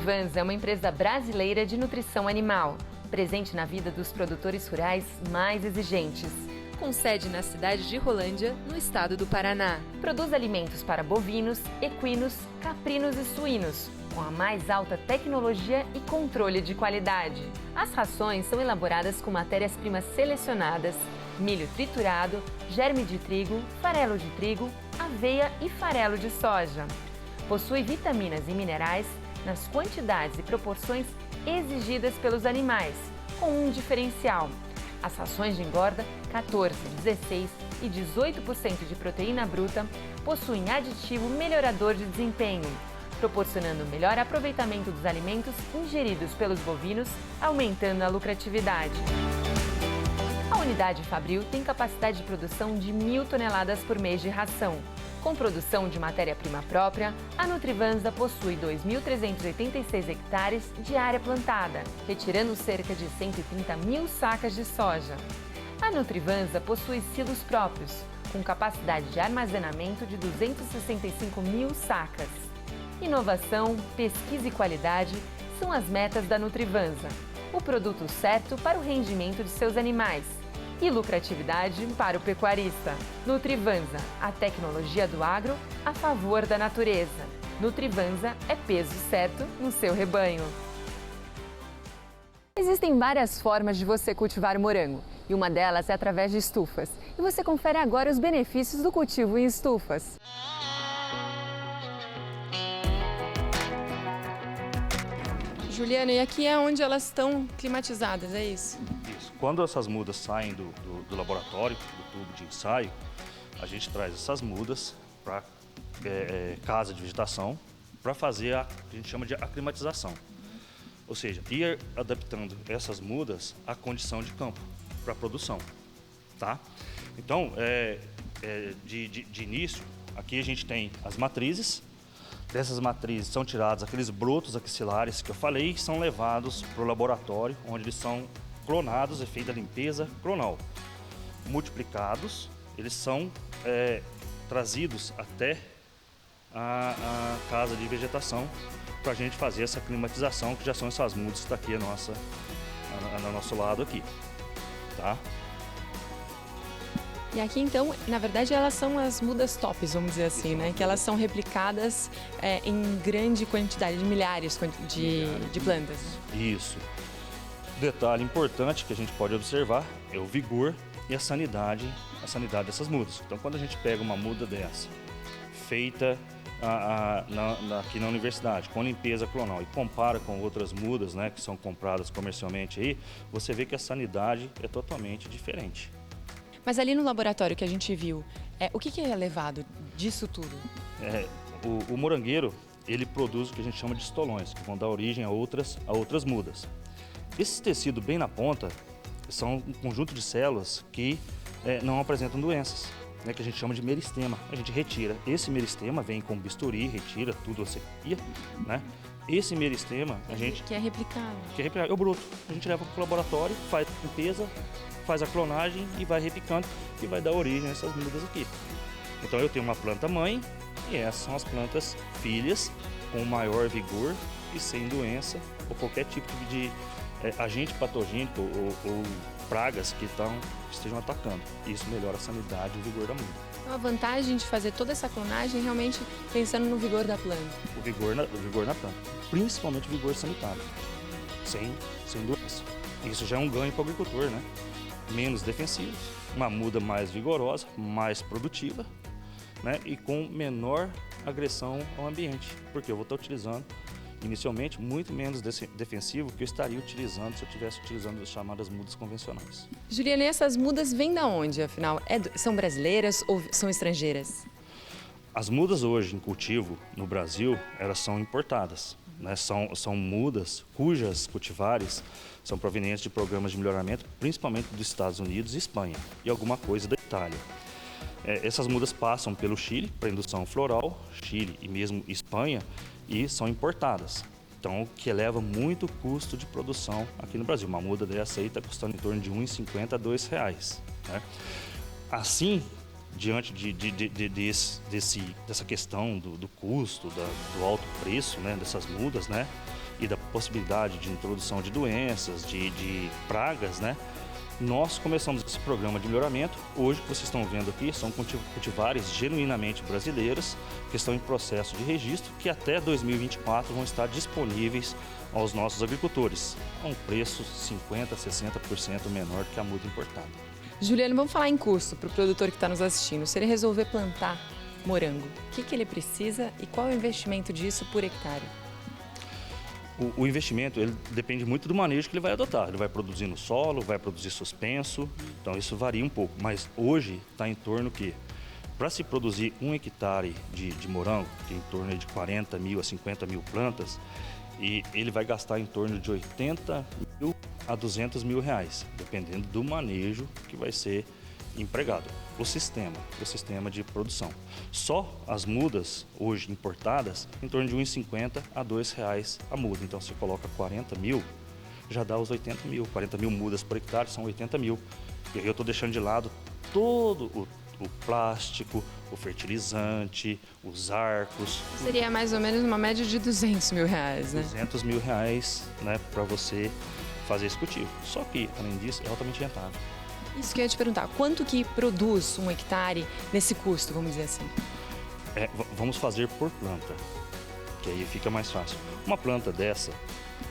Nutrivanza é uma empresa brasileira de nutrição animal, presente na vida dos produtores rurais mais exigentes. Com sede na cidade de Rolândia, no estado do Paraná. Produz alimentos para bovinos, equinos, caprinos e suínos, com a mais alta tecnologia e controle de qualidade. As rações são elaboradas com matérias-primas selecionadas, milho triturado, germe de trigo, farelo de trigo, aveia e farelo de soja. Possui vitaminas e minerais nas quantidades e proporções exigidas pelos animais, com um diferencial. As rações de engorda, 14, 16 e 18% de proteína bruta, possuem aditivo melhorador de desempenho, proporcionando melhor aproveitamento dos alimentos ingeridos pelos bovinos, aumentando a lucratividade. A unidade Fabril tem capacidade de produção de 1.000 toneladas por mês de ração. Com produção de matéria-prima própria, a Nutrivanza possui 2.386 hectares de área plantada, retirando cerca de 130.000 sacas de soja. A Nutrivanza possui silos próprios, com capacidade de armazenamento de 265.000 sacas. Inovação, pesquisa e qualidade são as metas da Nutrivanza, o produto certo para o rendimento de seus animais. E lucratividade para o pecuarista. Nutrivanza, a tecnologia do agro a favor da natureza. Nutrivanza é peso certo no seu rebanho. Existem várias formas de você cultivar morango, e uma delas é através de estufas. E você confere agora os benefícios do cultivo em estufas. Juliana, e aqui é onde elas estão climatizadas, é isso? Isso. Quando essas mudas saem do laboratório, do tubo de ensaio, a gente traz essas mudas para casa de vegetação para fazer a que a gente chama de aclimatização. Ou seja, ir adaptando essas mudas à condição de campo para a produção, tá? Então, de início, aqui a gente tem as matrizes. Dessas matrizes são tirados aqueles brotos axilares que eu falei e são levados para o laboratório, onde eles são clonados, é feita a limpeza clonal. Multiplicados, eles são trazidos até a casa de vegetação para a gente fazer essa climatização, que já são essas mudas que está aqui no nosso lado aqui, tá? E aqui, então, na verdade, elas são as mudas tops, vamos dizer assim, né? Que elas são replicadas em grande quantidade, de milhares de plantas. Isso. Detalhe importante que a gente pode observar é o vigor e a sanidade dessas mudas. Então, quando a gente pega uma muda dessa, feita aqui na universidade, com limpeza clonal, e compara com outras mudas, né, que são compradas comercialmente aí, você vê que a sanidade é totalmente diferente. Mas ali no laboratório que a gente viu, o que é levado disso tudo? O morangueiro, ele produz o que a gente chama de estolões, que vão dar origem a outras mudas. Esse tecido bem na ponta são um conjunto de células que não apresentam doenças, né, que a gente chama de meristema. A gente retira esse meristema, vem com bisturi, retira tudo, você cria, né? Esse meristema, a gente... Que é replicado. É o broto. A gente leva para o laboratório, faz a limpeza, faz a clonagem e vai repicando e vai dar origem a essas mudas aqui. Então eu tenho uma planta mãe e essas são as plantas filhas com maior vigor e sem doença ou qualquer tipo de agente patogênico ou pragas que estejam atacando. Isso melhora a sanidade e o vigor da muda. A vantagem de fazer toda essa clonagem realmente pensando no vigor da planta. O vigor na planta, principalmente o vigor sanitário, sem doença. Isso já é um ganho para o agricultor, né? Menos defensivos, uma muda mais vigorosa, mais produtiva, né? E com menor agressão ao ambiente, porque eu vou estar utilizando inicialmente muito menos defensivo que eu estaria utilizando se eu estivesse utilizando as chamadas mudas convencionais. Juliana, e essas mudas vêm da onde, afinal? São brasileiras ou são estrangeiras? As mudas hoje em cultivo no Brasil, elas são importadas, né? São mudas cujas cultivares são provenientes de programas de melhoramento, principalmente dos Estados Unidos e Espanha, e alguma coisa da Itália. Essas mudas passam pelo Chile para indução floral, Chile e mesmo Espanha, e são importadas. Então, que eleva muito o custo de produção aqui no Brasil. Uma muda dessa aí está custando em torno de R$ 1,50 a R$ 2,00, né? Assim, diante dessa questão do custo, do alto preço, né, dessas mudas, né, e da possibilidade de introdução de doenças, de pragas, né? Nós começamos esse programa de melhoramento. Hoje, o que vocês estão vendo aqui são cultivares genuinamente brasileiras, que estão em processo de registro, que até 2024 vão estar disponíveis aos nossos agricultores, a um preço 50% a 60% menor do que a muda importada. Juliano, vamos falar em custo para o produtor que está nos assistindo. Se ele resolver plantar morango, o que ele precisa e qual é o investimento disso por hectare? O investimento ele depende muito do manejo que ele vai adotar. Ele vai produzir no solo, vai produzir suspenso, então isso varia um pouco. Mas hoje está em torno que, para se produzir 1 hectare de morango, que é em torno de 40 mil a 50 mil plantas, e ele vai gastar em torno de 80 mil a 200 mil reais, dependendo do manejo que vai ser empregado. O sistema de produção. Só as mudas, hoje importadas, em torno de R$ 1,50 a R$ 2,00 a muda. Então, se coloca 40 mil, já dá os 80 mil. 40 mil mudas por hectare são 80 mil. E aí eu estou deixando de lado todo o plástico, o fertilizante, os arcos. Seria mais ou menos uma média de R$ 200 mil, né? 200 mil reais, né, para você fazer esse cultivo. Só que, além disso, é altamente rentável. Isso que eu ia te perguntar, quanto que produz 1 hectare nesse custo, vamos dizer assim? Vamos fazer por planta, que aí fica mais fácil. Uma planta dessa...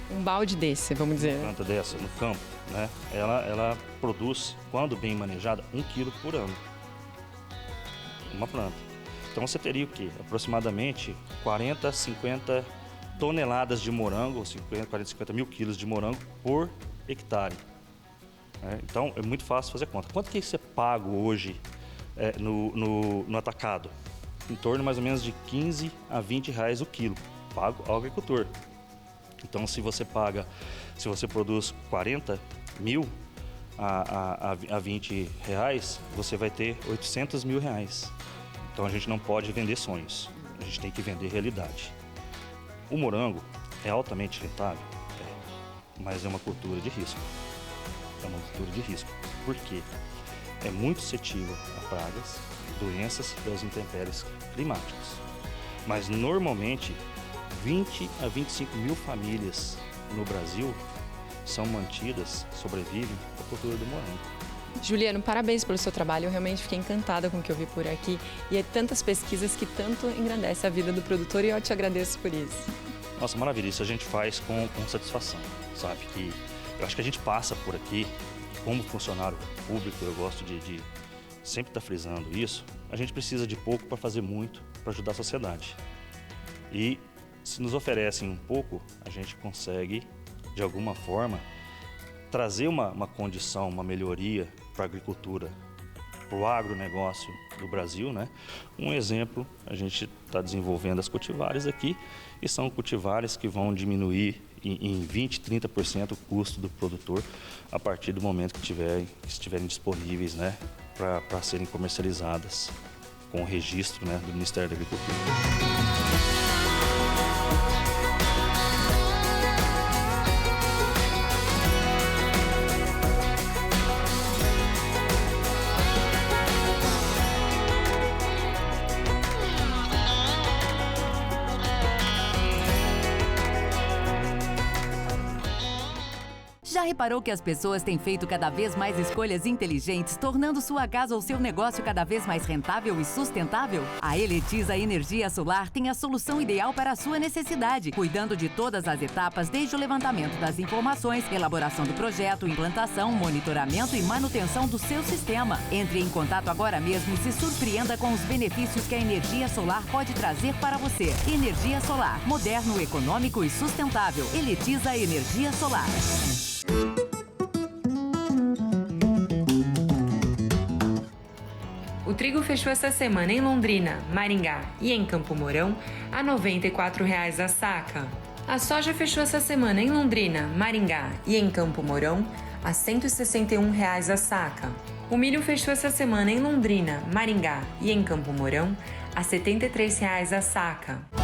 Um balde desse, vamos dizer. Uma planta dessa, no campo, né, ela produz, quando bem manejada, 1 quilo por ano. Uma planta. Então você teria o quê? Aproximadamente 40, 50 toneladas de morango, 40, 50 mil quilos de morango por hectare. Então, é muito fácil fazer conta. Quanto que você paga hoje no atacado? Em torno mais ou menos de 15 a 20 reais o quilo, pago ao agricultor. Então, se você produz 40 mil a 20 reais, você vai ter 800 mil reais. Então, a gente não pode vender sonhos, a gente tem que vender realidade. O morango é altamente rentável, mas é uma cultura de risco. É uma cultura de risco. Por quê? É muito suscetível a pragas, doenças e aos intempéries climáticos. Mas, normalmente, 20 a 25 mil famílias no Brasil são mantidas, sobrevivem da cultura do morango. Juliano, parabéns pelo seu trabalho. Eu realmente fiquei encantada com o que eu vi por aqui. E é tantas pesquisas que tanto engrandece a vida do produtor e eu te agradeço por isso. Nossa, maravilha. Isso a gente faz com satisfação, sabe? Que eu acho que a gente passa por aqui, como funcionário público, eu gosto de sempre estar frisando isso, a gente precisa de pouco para fazer muito para ajudar a sociedade. E se nos oferecem um pouco, a gente consegue, de alguma forma, trazer uma condição, uma melhoria para a agricultura, para o agronegócio do Brasil, né? Um exemplo, a gente está desenvolvendo as cultivares aqui, e são cultivares que vão diminuir em 20%, 30% o custo do produtor a partir do momento que estiverem disponíveis, né, para serem comercializadas com o registro, né, do Ministério da Agricultura. Já reparou que as pessoas têm feito cada vez mais escolhas inteligentes, tornando sua casa ou seu negócio cada vez mais rentável e sustentável? A Eletiza Energia Solar tem a solução ideal para a sua necessidade, cuidando de todas as etapas, desde o levantamento das informações, elaboração do projeto, implantação, monitoramento e manutenção do seu sistema. Entre em contato agora mesmo e se surpreenda com os benefícios que a energia solar pode trazer para você. Energia solar, moderno, econômico e sustentável. Eletiza Energia Solar. O trigo fechou essa semana em Londrina, Maringá e em Campo Mourão a R$ 94,00 a saca. A soja fechou essa semana em Londrina, Maringá e em Campo Mourão a R$ 161,00 a saca. O milho fechou essa semana em Londrina, Maringá e em Campo Mourão a R$ 73,00 a saca.